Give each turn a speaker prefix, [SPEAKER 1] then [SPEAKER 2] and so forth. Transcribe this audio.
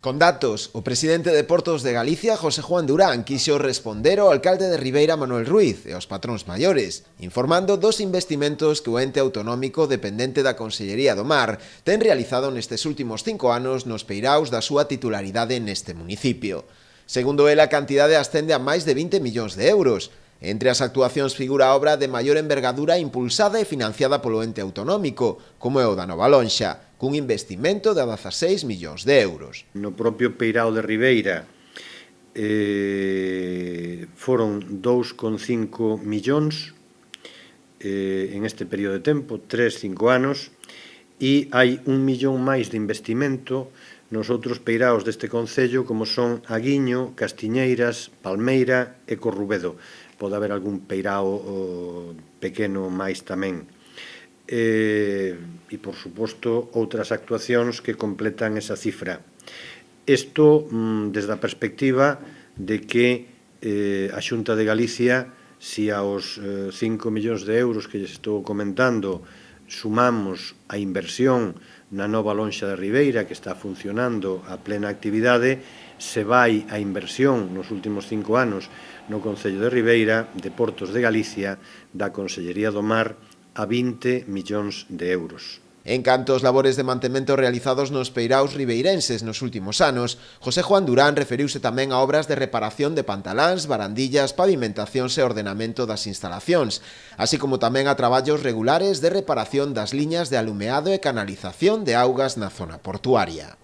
[SPEAKER 1] Con datos, o presidente de Portos de Galicia, José Juan Durán, quixo responder ao alcalde de Ribeira, Manuel Ruiz, e aos patróns maiores, informando dos investimentos que o ente autonómico dependente da Consellería do Mar ten realizado nestes últimos 5 anos nos peiraos da súa titularidade neste municipio. Segundo el, a cantidade ascende a máis de 20 millóns de euros. Entre as actuacións figura a obra de maior envergadura impulsada e financiada polo ente autonómico, como é o da Nova Lonxa, cun investimento de 16 millóns de euros.
[SPEAKER 2] No propio peirao de Ribeira foron 2,5 millóns en este período de tempo, 3-5 anos, e hai 1 millón máis de investimento nos outros peiraos deste concello, como son Aguiño, Castiñeiras, Palmeira e Corrubedo. Pode haber algún peirao pequeno máis tamén. E, por suposto, outras actuacións que completan esa cifra. Isto desde a perspectiva de que a Xunta de Galicia, si aos 5 millóns de euros que lles estou comentando sumamos a inversión na nova lonxa de Ribeira, que está funcionando a plena actividade, se vai a inversión nos últimos 5 anos no Concello de Ribeira, de Portos de Galicia, da Consellería do Mar, a 20 millóns de euros.
[SPEAKER 1] En canto aos labores de mantemento realizados nos peiraos ribeirenses nos últimos anos, José Juan Durán referiuse tamén a obras de reparación de pantaláns, barandillas, pavimentacións e ordenamento das instalacións, así como tamén a traballos regulares de reparación das liñas de alumeado e canalización de augas na zona portuaria.